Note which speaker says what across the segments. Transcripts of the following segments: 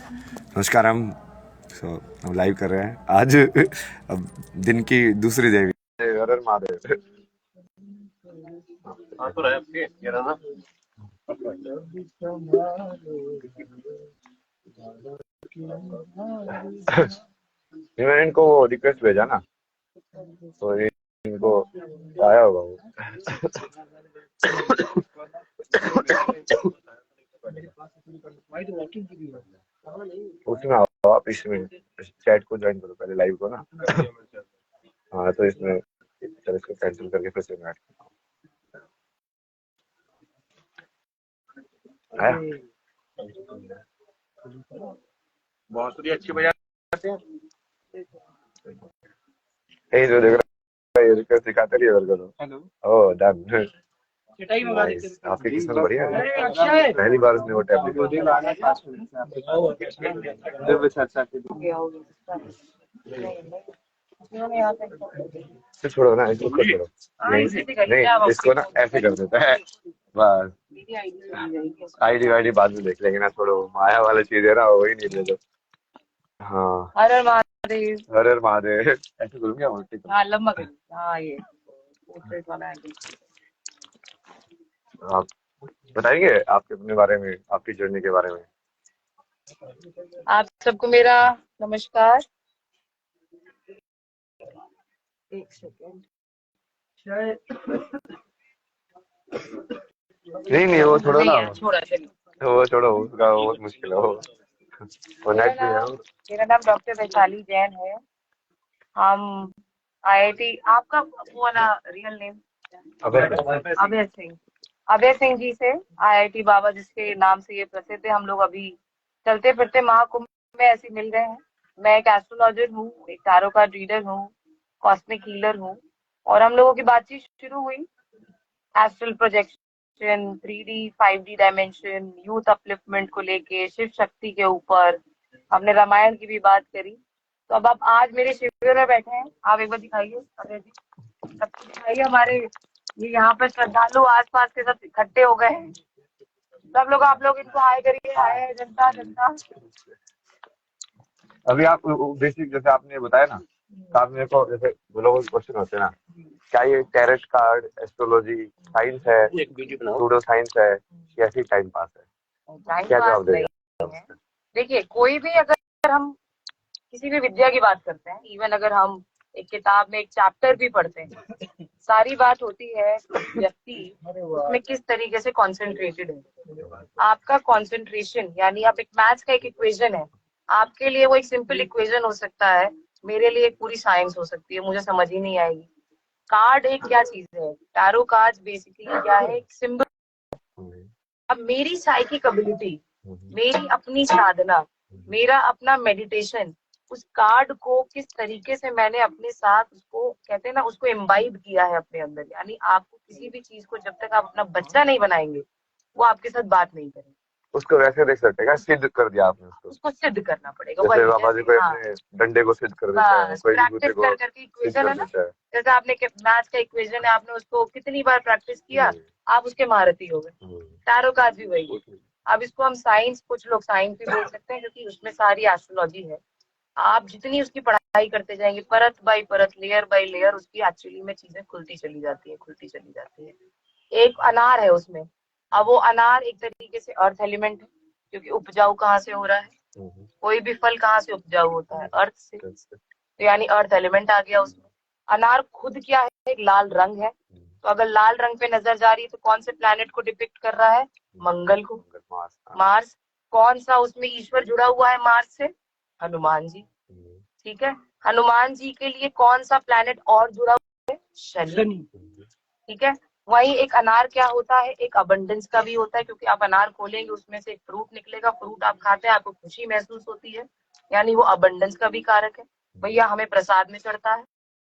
Speaker 1: नमस्कार। हम लाइव कर रहे हैं आज। अब दिन की दूसरी देवी हर हर महादेव।
Speaker 2: हाँ तो रहे आपके ये रहा ना।
Speaker 1: मैंने इनको वो रिक्वेस्ट भेजा ना, तो इनको आया होगा वो। उसमें आओ आप, इसमें चैट को ज्वाइन करो पहले, लाइव को ना। हाँ तो इसमें चलो इसको कैंसिल करके फिर से मैं आया।
Speaker 2: बांसुरी अच्छी बजाते हैं।
Speaker 1: यही जो देख रहा है, ये रिक्वेस्ट दिखाते रहिए इधर करो।
Speaker 2: हेलो
Speaker 1: ओह डन।
Speaker 2: चटाई मंगा देते
Speaker 1: नाइस, आपकी किस्मत बढ़िया है। पहली बार उसने वो टैबलेट
Speaker 2: हैं। दिन आना 5 मिनट से आपके
Speaker 1: से छोड़ो ना, इसको खुद छोड़ो। नहीं नहीं, इसको ना ऐसे कर देता है बस। आईडी वाईडी बाद में देख लेंगे ना, छोड़ो। माया वाला चीज है ना, वही नहीं ले लो। हाँ,
Speaker 3: हर हर महादेव।
Speaker 1: हर हर महादेव ऐसे करूँ क्या? ठीक है।
Speaker 3: हाँ लंबा कर। हाँ ये पोर्ट्रेट वाला है।
Speaker 1: आप बताएंगे आपके अपने बारे में, आपकी जर्नी के बारे में।
Speaker 3: आप सबको मेरा नमस्कार। एक सेकेंड।
Speaker 1: नहीं नहीं, वो छोड़ो
Speaker 3: नहीं
Speaker 1: ना,
Speaker 3: यार छोड़ा चलिए।
Speaker 1: वो छोड़ो, उसका बहुत मुश्किल है वो
Speaker 3: मेरा
Speaker 1: नेट पे है
Speaker 3: नाम
Speaker 1: वो।
Speaker 3: मेरा नाम डॉक्टर वैशाली जैन है। हम आईआईटी, आपका वो वाला रियल नेम?
Speaker 1: अबे
Speaker 3: अभय सिंह। अभय सिंह जी से आईआईटी बाबा जिसके नाम से ये प्रसिद्ध है, हम लोग अभी चलते फिरते महाकुंभ में ऐसे मिल गए हैं। मैं एक एस्ट्रोलॉजर हूँ, एक टैरो कार्ड रीडर हूँ, कॉस्मिक हीलर हूँ। और हम लोगों की बातचीत शुरू हुई astral projection, 3D 5D dimension, youth upliftment को लेके, शिव शक्ति के ऊपर हमने रामायण की भी बात करी। तो अब आप आज मेरे शिविर में बैठे हैं। आप एक बार दिखाइए अभय जी, सबको दिखाइए। हमारे ये यहाँ पे श्रद्धालु आसपास के सब इकट्ठे हो गए हैं। सब लोग, आप लोग इनको हाय करिए। हाय जनता जनता।
Speaker 1: अभी आप बेसिक जैसे आपने बताया ना, तो आप मेरे को जैसे वो लोगों के क्वेश्चन होते हैं ना, क्या ये टैरेट कार्ड एस्ट्रोलॉजी साइंस है,
Speaker 2: एक वीडियो बनाओ।
Speaker 1: सूडो साइंस है, या फिर टाइम पास है?
Speaker 3: टाइम
Speaker 1: क्या
Speaker 3: पास
Speaker 1: जवाब
Speaker 3: नहीं
Speaker 1: देगा?
Speaker 3: है। देखिए, कोई भी अगर हम किसी भी विद्या की बात करते हैं, इवन अगर हम एक किताब में एक चैप्टर भी पढ़ते हैं, सारी बात होती है व्यक्ति उसमें किस तरीके से कॉन्सेंट्रेटेड है। आपका कॉन्सेंट्रेशन यानी आप एक मैथ्स का एक इक्वेशन है, आपके लिए वो एक सिंपल इक्वेशन हो सकता है, मेरे लिए एक पूरी साइंस हो सकती है, मुझे समझ ही नहीं आएगी। कार्ड एक क्या चीज है? टैरो कार्ड बेसिकली क्या है? एक सिंबल। अब मेरी साइकिक एबिलिटी, मेरी अपनी साधना, मेरा अपना मेडिटेशन, उस कार्ड को किस तरीके से मैंने अपने साथ उसको कहते हैं ना, उसको इम्बाइब किया है अपने अंदर। यानी आपको किसी भी चीज को जब तक आप अपना बच्चा नहीं बनाएंगे, वो आपके साथ बात नहीं करेंगे।
Speaker 1: उसको वैसे देख सकते हैं, सिद्ध कर दिया आपने उसको।
Speaker 3: उसको सिद्ध करना पड़ेगा।
Speaker 1: जैसे
Speaker 3: वही
Speaker 1: बाबा जी
Speaker 3: जैसे
Speaker 1: कोई
Speaker 3: हाँ,
Speaker 1: अपने डंडे को सिद्ध कर देता है,
Speaker 3: बस
Speaker 1: कोई
Speaker 3: प्रैक्टिस
Speaker 1: विभूति को
Speaker 3: कर करके
Speaker 1: सिद्ध
Speaker 3: इक्वेशन
Speaker 1: कर
Speaker 3: है ना।
Speaker 1: देता है।
Speaker 3: जैसे आपने मैथ्स का इक्वेशन है, आपने उसको कितनी बार प्रैक्टिस किया, आप उसके महारथी हो गए। टैरो कार्ड भी वही है। अब इसको हम साइंस, कुछ लोग साइंस भी बोल सकते हैं क्योंकि उसमें सारी एस्ट्रोलॉजी है। आप जितनी उसकी पढ़ाई करते जाएंगे, परत बाय परत, लेयर बाय लेयर, उसकी एक्चुअली में चीजें खुलती चली जाती है, खुलती चली जाती है। एक अनार है उसमें। अब वो अनार एक तरीके से अर्थ एलिमेंट है, क्योंकि उपजाऊ कहाँ से हो रहा है? कोई भी फल कहाँ से उपजाऊ होता है? अर्थ से। तो यानी अर्थ एलिमेंट आ गया उसमें। अनार खुद क्या है? एक लाल रंग है। तो अगर लाल रंग पे नजर जा रही है तो कौन से प्लैनेट को डिपिक्ट कर रहा है? मंगल को, मार्स। कौन सा उसमें ईश्वर जुड़ा हुआ है मार्स से? हनुमान जी। ठीक है। हनुमान जी के लिए कौन सा प्लैनेट और जुड़ा हुआ है? शनि। ठीक है। वही एक अनार क्या होता है? एक अबंडेंस का भी होता है, क्योंकि आप अनार खोलेंगे उसमें से एक फ्रूट निकलेगा, फ्रूट आप खाते हैं, आपको खुशी महसूस होती है, यानी वो अबंडेंस का भी कारक है। भैया हमें प्रसाद में चढ़ता है।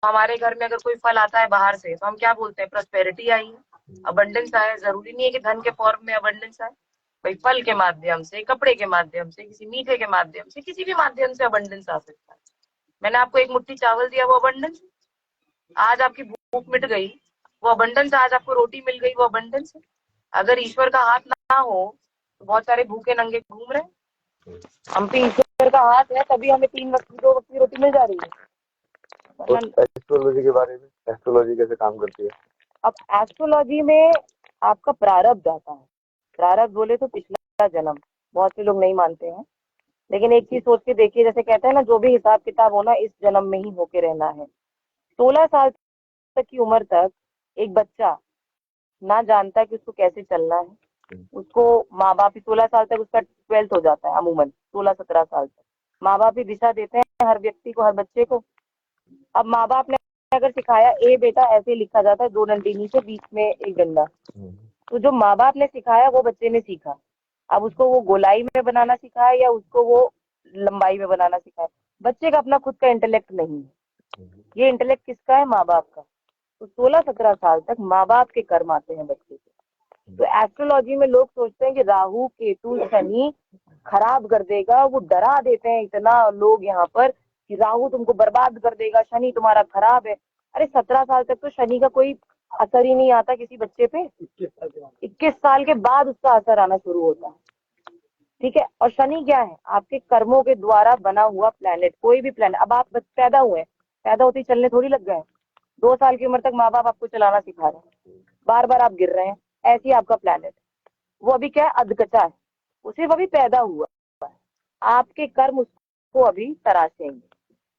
Speaker 3: हमारे घर में अगर कोई फल आता है बाहर से तो हम क्या बोलते हैं? प्रॉस्पेरिटी आई है, अबंडेंस आया है। जरूरी नहीं है कि धन के फॉर्म में अबंडेंस आए। भाई फल के माध्यम से, कपड़े के माध्यम से, किसी मीठे के माध्यम से, किसी भी माध्यम से अबंडेंस आ सकता है। मैंने आपको एक मुट्ठी चावल दिया, वो अबंडेंस। आज आपकी भूख मिट गई, वो अबंडेंस। आज आपको रोटी मिल गई, वो अबंडेंस है। अगर ईश्वर का हाथ ना हो तो बहुत सारे भूखे नंगे घूम रहे हैं। हम पे ईश्वर का हाथ है, तभी हमें 2 वक्त की रोटी मिल जा रही है।
Speaker 1: और एस्ट्रोलॉजी के बारे में, एस्ट्रोलॉजी कैसे काम करती है?
Speaker 3: अब एस्ट्रोलॉजी में आपका प्रारब्ध आता है। प्रारब्ध बोले तो पिछला जन्म, बहुत से लोग नहीं मानते हैं, लेकिन एक चीज सोच के देखिए, जैसे कहते हैं ना, जो भी हिसाब किताब होना इस जन्म में ही होके रहना है। 16 साल तक की उम्र तक एक बच्चा ना जानता है कि उसको कैसे चलना है। उसको माँ बाप ही 16 साल तक, उसका 12th हो जाता है अमूमन 16-17 साल तक, माँ बाप ही दिशा देते हैं हर व्यक्ति को, हर बच्चे को। अब माँ बाप ने अगर सिखाया ए बेटा ऐसे लिखा जाता है, 2 डंडी नीचे बीच में एक डंडा, तो जो माँ बाप ने सिखाया वो बच्चे ने सीखा। अब उसको वो गोलाई में बनाना सिखाया या उसको वो लंबाई में बनाना सिखाया, बच्चे का अपना खुद का इंटेलेक्ट नहीं है। ये इंटेलेक्ट किसका है? माँ बाप का। तो 16-17 साल तक माँ बाप के कर्म आते हैं बच्चे के। तो एस्ट्रोलॉजी में लोग सोचते हैं कि राहु केतु शनि खराब कर देगा, वो डरा देते हैं इतना लोग यहाँ पर कि राहु तुमको बर्बाद कर देगा, शनि तुम्हारा खराब है। अरे 17 साल तक तो शनि का कोई असर ही नहीं आता किसी बच्चे पे। 21 साल के बाद उसका असर आना शुरू होता है। ठीक है, और शनि क्या है? आपके कर्मों के द्वारा बना हुआ प्लेनेट, कोई भी प्लेनेट। अब आप पैदा हुए, पैदा होते ही चलने थोड़ी लग गए। 2 साल की उम्र तक माँ बाप आपको चलाना सिखा रहे हैं, बार बार आप गिर रहे हैं, ऐसी आपका प्लेनेट। वो अभी क्या है? अधकचा है, वो सिर्फ अभी पैदा हुआ है। आपके कर्म उसको अभी तराशेंगे,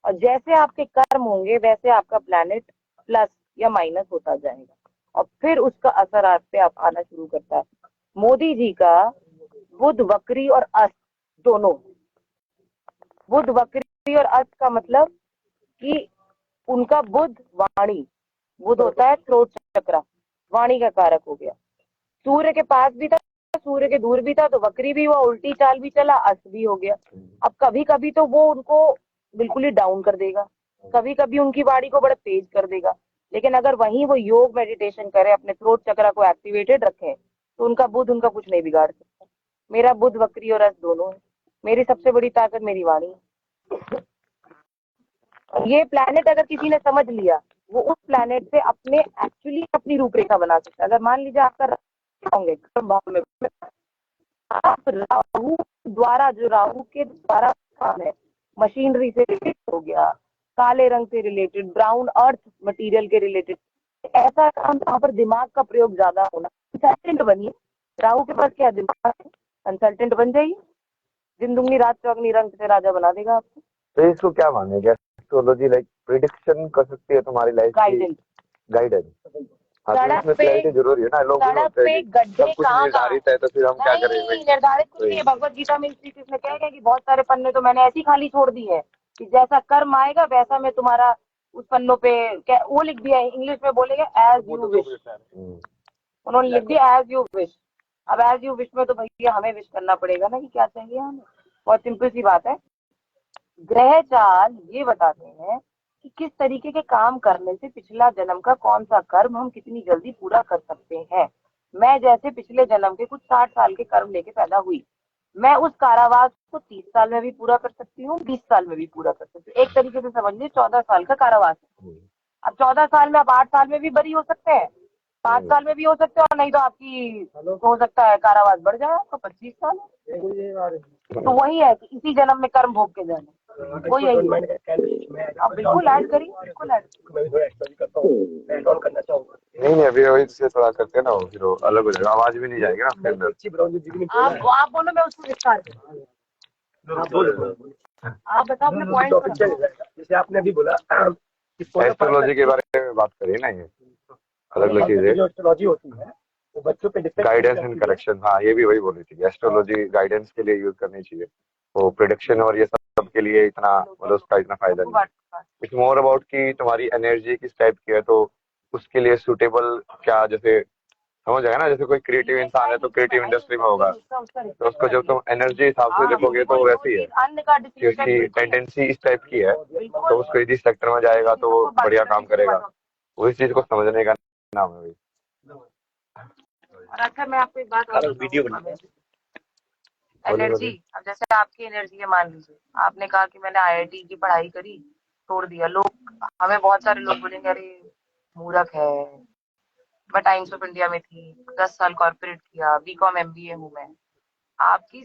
Speaker 3: और जैसे आपके कर्म होंगे वैसे आपका प्लेनेट प्लस या माइनस होता जाएगा, और फिर उसका असर आप पे आना शुरू करता है। मोदी जी का बुध वक्री और अस्त दोनों। बुध वक्री और अस्त का मतलब कि उनका बुध वाणी, बुध होता है थ्रोट चक्र, वाणी का कारक हो गया। सूर्य के पास भी था, सूर्य के दूर भी था, तो वक्री भी हुआ, उल्टी चाल भी चला, अस्त भी हो गया। अब कभी कभी तो वो उनको बिल्कुल ही डाउन कर देगा, कभी कभी उनकी वाणी को बड़ा तेज कर देगा, लेकिन अगर वहीं वो योग मेडिटेशन करे, अपने थ्रोट चक्र को एक्टिवेटेड रखें, तो उनका बुध उनका कुछ नहीं बिगाड़ सकता। मेरा बुध वक्री और अस्त दोनों है। मेरी सबसे बड़ी ताकत मेरी वाणी है। ये प्लैनेट अगर किसी ने समझ लिया, वो उस प्लैनेट से अपने एक्चुअली अपनी रूपरेखा बना सकता है। अगर मान लीजिए आपका होंगे भाव में, आप राहु द्वारा, जो राहु के द्वारा काम है, मशीनरी से रिलेटेड हो गया, काले रंग से रिलेटेड, ब्राउन अर्थ मटेरियल के रिलेटेड, ऐसा काम जहाँ पर दिमाग का प्रयोग ज्यादा होना, कंसल्टेंट बनिए। राहु के पास क्या दिमाग है, कंसल्टेंट बन जाइए, दिन दुगनी रात चौगनी, रंग से राजा बना देगा आपको।
Speaker 1: तो इसको क्या माने, क्या एस्ट्रोलॉजी लाइक प्रिडिक्शन कर सकती है तुम्हारी लाइफ की?
Speaker 3: गाइडेंस।
Speaker 1: गाइडेंस। हाँ, तो
Speaker 3: सड़क
Speaker 1: इसमें
Speaker 3: पे,
Speaker 1: क्लैरिटी जरूरी है ना। लोग भी
Speaker 3: सड़क
Speaker 1: बोलते हैं
Speaker 3: पे
Speaker 1: कि
Speaker 3: गड्ढे
Speaker 1: सब कुछ
Speaker 3: कहाँ
Speaker 1: निर्धारित है, तो फिर हम क्या करें भाई?
Speaker 3: नहीं, निर्धारित कुछ नहीं है। भगवत गीता में श्री कृष्ण कह गए कि बहुत सारे पन्ने तो मैंने ऐसी खाली छोड़ दी है कि जैसा कर्म आएगा वैसा मैं तुम्हारा उस पन्नों पे वो लिख दिया है, इंग्लिश में बोलेंगे एज यू विश। उन्होंने लिख दिया एज यू विश। अब एज यू विश में तो भैया हमें विश करना पड़ेगा ना कि क्या चाहिए हमें। बहुत सिंपल सी बात है। ग्रह चाल ये बताते हैं कि किस तरीके के काम करने से पिछला जन्म का कौन सा कर्म हम कितनी जल्दी पूरा कर सकते हैं। मैं जैसे पिछले जन्म के कुछ 60 साल के कर्म लेके पैदा हुई, मैं उस कारावास को 30 साल में भी पूरा कर सकती हूँ, 20 साल में भी पूरा कर सकती हूँ। एक तरीके से समझ लीजिए 14 साल का कारावास है। अब 14 साल में आप 8 साल में भी बरी हो सकते हैं, 5 साल में भी हो सकते हैं, और नहीं तो आपकी हो सकता है कारावास बढ़ जाए आपका 25 साल। तो वही है कि इसी जन्म में कर्म भोग के जाना, वही है। आप बिल्कुल ऐड करिए, बिल्कुल ऐड।
Speaker 1: नहीं, अभी वही से थोड़ा करते हैं ना, फिर वो अलग हो जाएगा, आवाज भी नहीं जाएगी ना उसके अंदर।
Speaker 3: आप बोलो, मैं उसको विस्तार करूँ। आप बताओ अपने पॉइंट।
Speaker 2: जैसे आपने अभी बोला
Speaker 1: एस्ट्रोलॉजी के बारे में बात करिए ना, ये अलग अलग चीजें।
Speaker 2: जो एस्ट्रोलॉजी होती है वो बच्चों पे
Speaker 1: गाइडेंस एंड करेक्शन, हाँ ये भी वही बोली थी, एस्ट्रोलॉजी गाइडेंस के लिए यूज करनी चाहिए, वो प्रिडिक्शन और ये सब के लिए इतना मतलब उसका इतना फायदा नहीं है। इट्स मोर अबाउट कि तुम्हारी एनर्जी किस टाइप की है, तो उसके लिए सुटेबल क्या, जैसे समझ जाएगा ना, जैसे कोई क्रिएटिव इंसान है तो क्रिएटिव इंडस्ट्री में होगा, तो उसको जब तुम एनर्जी हिसाब से देखोगे तो वैसी है कि उसकी टेंडेंसी इस टाइप की है, तो उसको इस सेक्टर में जाएगा तो वो बढ़िया काम करेगा। वो इस चीज को समझने का नाम है भाई।
Speaker 3: और अच्छा, मैं आपको एक बात और
Speaker 2: वीडियो
Speaker 3: एनर्जी। अब जैसे आपकी एनर्जी है, मान लीजिए आपने कहा कि मैंने आईआईटी की पढ़ाई करी, छोड़ दिया। लोग, हमें बहुत सारे लोग बोलेंगे अरे मूर्ख है। मैं टाइम्स ऑफ इंडिया में थी, 10 साल कॉर्पोरेट किया, बीकॉम एमबीए हूँ मैं। आपकी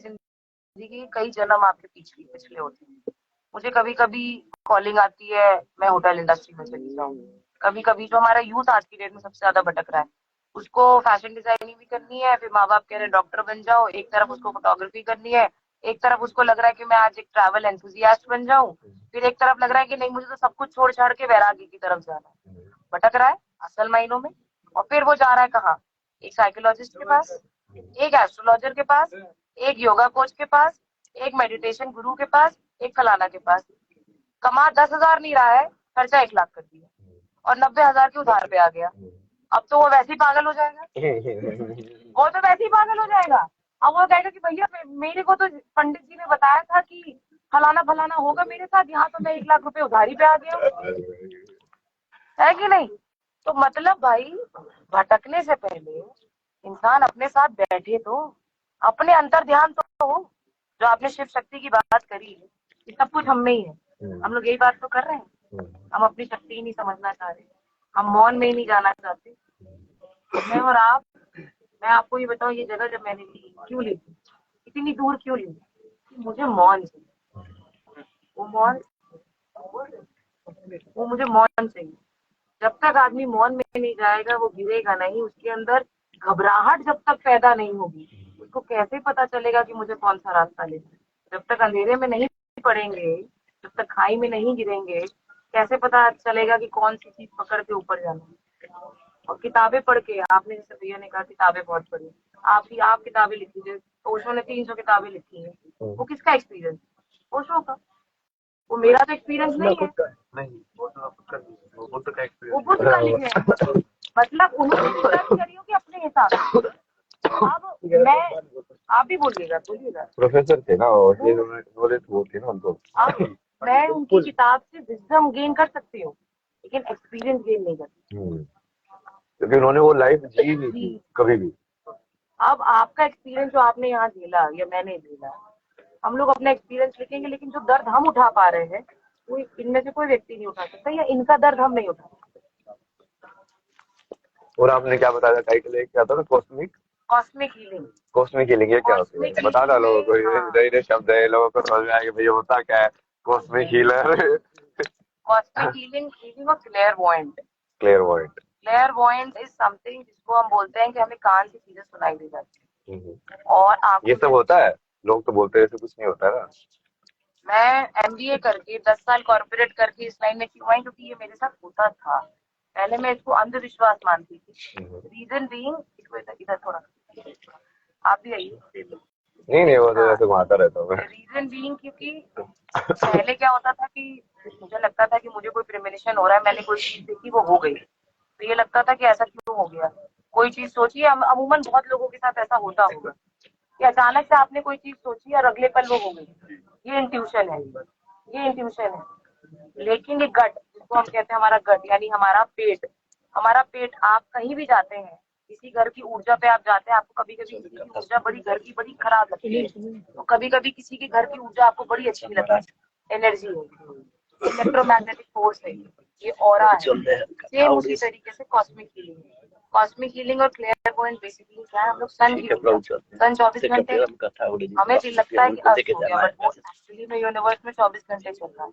Speaker 3: जी कि कई जन्म आपके पिछले पिछले होते हैं। मुझे कभी कभी कॉलिंग आती है मैं होटल इंडस्ट्री में चली जाऊँ, कभी कभी जो हमारा यूथ आज की डेट में सबसे ज्यादा भटक रहा है, उसको फैशन डिजाइनिंग भी करनी है, फिर माँ बाप कह रहे हैं डॉक्टर बन जाओ, एक तरफ उसको फोटोग्राफी करनी है, एक तरफ उसको लग रहा है कि मैं आज एक ट्रैवल एंथुजियास्ट बन जाऊं, फिर एक तरफ लग रहा है कि नहीं मुझे तो सब कुछ छोड़ छाड़ के वैरागी की तरफ जाना है। भटक रहा है असल मायनों में। और फिर वो जा रहा है कहाँ? एक साइकोलॉजिस्ट के पास, एक एस्ट्रोलॉजर के पास, एक योगा कोच के पास, एक मेडिटेशन गुरु के पास, एक फलाना के पास। कमा 10,000 नहीं रहा है, खर्चा 1 लाख कर दिया और 90,000 के उधार पे आ गया। अब तो वो वैसे ही पागल हो जाएगा, वो तो वैसे ही पागल हो जाएगा। अब वो कहेगा कि भैया मेरे को तो पंडित जी ने बताया था कि फलाना फलाना होगा मेरे साथ, यहाँ तो मैं 1 लाख रुपए उधारी पे आ गया हूँ, है कि नहीं? तो मतलब भाई भटकने से पहले इंसान अपने साथ बैठे तो अपने अंतर ध्यान तो हो। जो आपने शिव शक्ति की बात करी है, ये सब कुछ हम में ही है। हम लोग यही बात तो कर रहे हैं, हम अपनी शक्ति ही नहीं समझना चाह रहे, हम मौन में ही नहीं जाना चाहते। मैं और आप, मैं आपको ये बताऊं ये जगह जब मैंने ली क्यों ली थी, इतनी दूर क्यों ली, मुझे मौन चाहिए। वो मौन, वो मुझे मौन चाहिए। जब तक आदमी मौन में नहीं जाएगा वो गिरेगा नहीं, उसके अंदर घबराहट जब तक पैदा नहीं होगी उसको कैसे पता चलेगा कि मुझे कौन सा रास्ता लेना है। जब तक अंधेरे में नहीं पड़ेंगे, जब तक खाई में नहीं गिरेंगे, कैसे पता चलेगा कि कौन सी चीज पकड़ के ऊपर जाना है। और किताबें पढ़ के, आपने जैसे भैया ने कहा किताबें बहुत पढ़ी, आप किताबें लिख लीजिए। ओशो ने 300 किताबें लिखी है, वो किसका एक्सपीरियंस? ओशो का। वो मेरा तो एक्सपीरियंस नहीं है,
Speaker 2: नहीं वो बुद्ध का
Speaker 3: वो
Speaker 2: एक्सपीरियंस।
Speaker 3: बुद्ध का लिखे हैं। मतलब उन्होंने रिसर्च करी होगी अपने हिसाब से। अब मैं, आप भी बोलिएगा बोलिएगा।
Speaker 1: प्रोफेसर थे ना, और ये नॉलेज वो थी ना उनको।
Speaker 3: अब मैं उनकी किताब से विजडम गेन कर सकती हूँ लेकिन एक्सपीरियंस गेन नहीं कर सकती।
Speaker 1: क्योंकि उन्होंने वो लाइफ जी नहीं थी कभी भी।
Speaker 3: अब आपका एक्सपीरियंस जो आपने यहाँ झेला या मैंने झेला, हम लोग अपना एक्सपीरियंस लिखेंगे, लेकिन जो दर्द हम उठा पा रहे हैं वो इनमें से कोई व्यक्ति नहीं उठा सकता, या इनका दर्द हम नहीं उठा सकते।
Speaker 1: और आपने क्या बताया टाइटल है, क्या था ना? Cosmic
Speaker 3: cosmic healing.
Speaker 1: Cosmic healing, ये क्या होती है? बता दो लोगों को, ये नए नए शब्द है, लोगों को समझ में आएगा भैया होता क्या है cosmic healer.
Speaker 3: Cosmic healing, healing of clairvoyant.
Speaker 1: Clairvoyant,
Speaker 3: clairvoyant is something जिसको हम बोलते हैं कि हमें कान से चीजें सुनाई दे जाती है और आंखों
Speaker 1: ये सब होता है। लोग तो बोलते हैं ऐसे कुछ नहीं होता है ना।
Speaker 3: मैं एमबीए करके 10 साल कॉर्पोरेट करके इस लाइन में क्यों आई, क्योंकि ये मेरे साथ होता था। पहले मैं इसको अंधविश्वास मानती थी। रीजन बीइंग, इसको इधर इधर थोड़ा, आप भी आइए।
Speaker 1: नहीं वो तो ऐसे घुमाता रहता हूँ मैं।
Speaker 3: रीजन बीइंग क्योंकि पहले क्या होता था कि मुझे लगता था कि मुझे कोई प्रेमोनिशन हो रहा है, मैंने कोई चीज देखी वो हो गई, तो ये लगता था कि ऐसा क्यों हो गया। कोई चीज सोचिए, अमूमन बहुत लोगों के साथ ऐसा होता होगा कि अचानक से आपने कोई चीज सोची और अगले पल वो हो गई। ये इंट्यूशन है, ये इंट्यूशन है। लेकिन ये गट जिसको हम कहते हैं, हमारा गट यानी हमारा पेट, हमारा पेट, आप कहीं भी जाते हैं, किसी घर की ऊर्जा पे आप जाते हैं, आपको कभी कभी किसी की ऊर्जा बड़ी घर की बड़ी खराब लगती है, तो कभी कभी किसी के घर की ऊर्जा आपको बड़ी अच्छी लगती है। एनर्जी है, इलेक्ट्रोमैग्नेटिक फोर्स है, ये ऑरा है। सेम उसी तरीके से कॉस्मिक हीलिंग है। कॉस्मिक हीलिंग और क्लेयरवॉयंट बेसिकली क्या है, हम लोग सन 24 घंटे, हमें भी लगता है कि अर्थ हो गया, बट वो एक्चुअली में यूनिवर्स में 24 घंटे चल रहा है।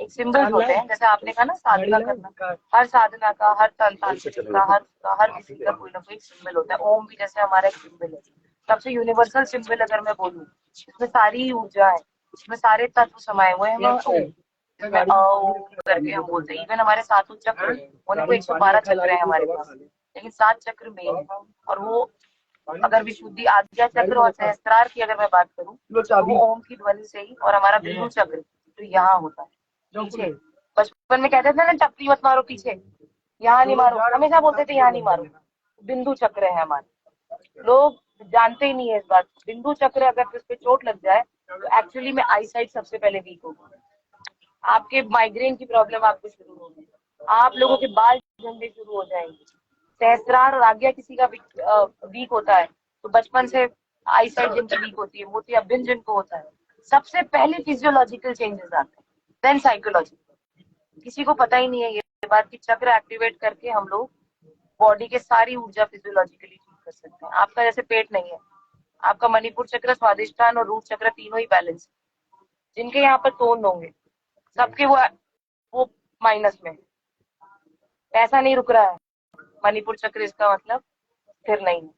Speaker 3: एक सिंबल्स होते हैं, जैसे आपने कहा ना साधना करना, हर साधना का, हर तांत्रिक का, हर किसी का कोई ना कोई सिंबल होता है। ओम भी जैसे हमारा एक सिंबल है, सबसे यूनिवर्सल सिंबल अगर मैं बोलूँ, इसमें सारी ऊर्जा है, इसमें सारे तत्व समाये हुए हैं। इसमें करके हम बोलते हैं। इवन हमारे सातों चक्र, उनको 112 चक्र है हमारे पास, लेकिन 7 चक्र मेन है। और वो अगर विशुद्धि आज्ञा चक्र और सहस्त्रार की अगर मैं बात करूं तो वो ओम की ध्वनि से ही, और हमारा बिंदु चक्र जो यहाँ होता है पीछे, बचपन में कहते थे ना टपरी मत मारो पीछे, यहाँ नहीं मारो, हमेशा बोलते थे यहाँ नहीं मारो, बिंदु चक्र है हमारे। लोग जानते ही नहीं है इस बात। बिंदु चक्र अगर उस पर चोट लग जाए तो एक्चुअली में आई साइट सबसे पहले वीक होगी, आपके माइग्रेन की प्रॉब्लम आपको शुरू होगी, आप लोगों के बाल झड़ने शुरू हो जाएंगे। सहस्त्रार और आज्ञा किसी का वीक होता है तो बचपन से आई साइट जिनकी वीक होती है, मोतियाबिंद जिनको होता है, सबसे पहले फिजियोलॉजिकल चेंजेस आते हैं, देन साइकोलॉजिकल। किसी को पता ही नहीं है ये बात कि चक्र एक्टिवेट करके हम लोग बॉडी के सारी ऊर्जा फिजियोलॉजिकली ठीक कर सकते हैं। आपका जैसे पेट नहीं है, आपका मणिपुर चक्र, स्वादिष्ठान और रूट चक्र तीनों ही बैलेंस। जिनके यहाँ पर तोन होंगे सबके वो माइनस में, पैसा नहीं रुक रहा है। मणिपुर चक्र इसका मतलब स्थिर नहीं है,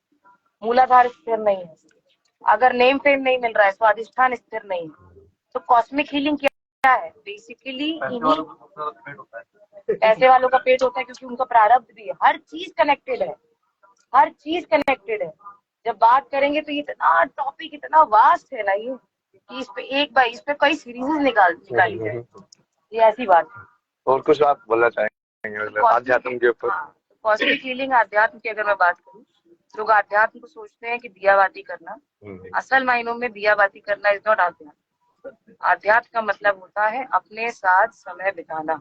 Speaker 3: मूलाधार स्थिर नहीं है, अगर नेम फेम नहीं मिल रहा है, स्वादिष्ठान स्थिर नहीं है। तो कॉस्मिक हीलिंग क्या है? बेसिकली इन्हीं पैसे वालों का पेट होता है, क्योंकि उनका प्रारब्ध भी है। हर चीज कनेक्टेड है, हर चीज कनेक्टेड है। जब बात करेंगे तो इतना टॉपिक इतना वास्ट है ना ये, कि इस पे कई सीरीज निकाली जाए, ये ऐसी बात है।
Speaker 1: और कुछ आप बोलना चाहेंगे मतलब आध्यात्म के ऊपर?
Speaker 3: कॉस्मिक हीलिंग अध्यात्म की अगर मैं बात करूँ, लोग अध्यात्म को सोचते हैं कि दियाबाती करना, असल मायनों में दियाबाती करना इज नॉट अध्यात्म। अध्यात्म का मतलब होता है अपने साथ समय बिताना,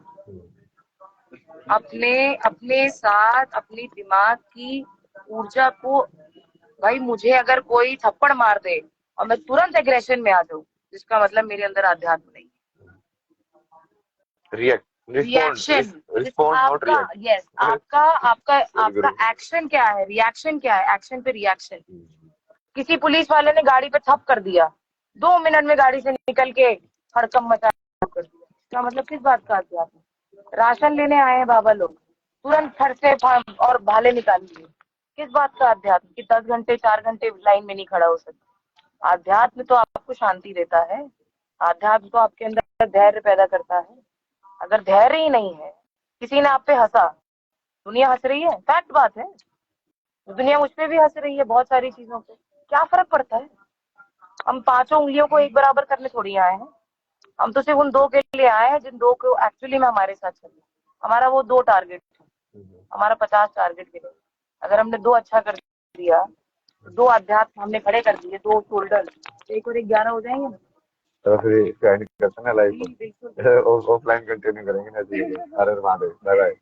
Speaker 3: अपने साथ अपनी दिमाग की ऊर्जा को। भाई मुझे अगर कोई थप्पड़ मार दे और मैं तुरंत एग्रेशन में आ जाऊं, जिसका मतलब मेरे अंदर अध्यात्म नहीं है। आपका एक्शन क्या है, रिएक्शन क्या है? एक्शन पे रिएक्शन। किसी पुलिस वाले ने गाड़ी पे थप कर दिया, 2 मिनट में गाड़ी से निकल के हड़कंप मचा कर दिया, इसका मतलब किस बात का अध्यात्म? राशन लेने आए हैं बाबा लोग, तुरंत घर से और भाले निकाल लिए, किस बात का अध्यात्म? कि 10 घंटे 4 घंटे लाइन में नहीं खड़ा हो सकता। अध्यात्म तो आपको शांति देता है, अध्यात्म तो आपके अंदर धैर्य पैदा करता है। अगर धैर्य ही नहीं है, किसी ने आप पे हंसा, दुनिया हंस रही है, फैक्ट बात है, दुनिया मुझ पे भी हंस रही है बहुत सारी चीजों पे, क्या फर्क पड़ता है? हम 5 उंगलियों को एक बराबर करने थोड़ी आए हैं, हम तो सिर्फ उन 2 के लिए आए हैं जिन 2 को एक्चुअली में हमारे साथ चलना। हमारा वो 2 टारगेट है, हमारा 50 टारगेट भी नहीं। अगर हमने 2 अच्छा कर दिया, 2 अध्यात्म हमने खड़े कर दिए, 2 शोल्डर, 1 और 1 11 हो जाएंगे ना।
Speaker 1: तो फिर करते ना लाइफ ऑफलाइन कंटिन्यू करेंगे ना जी। अरे बाय बाय।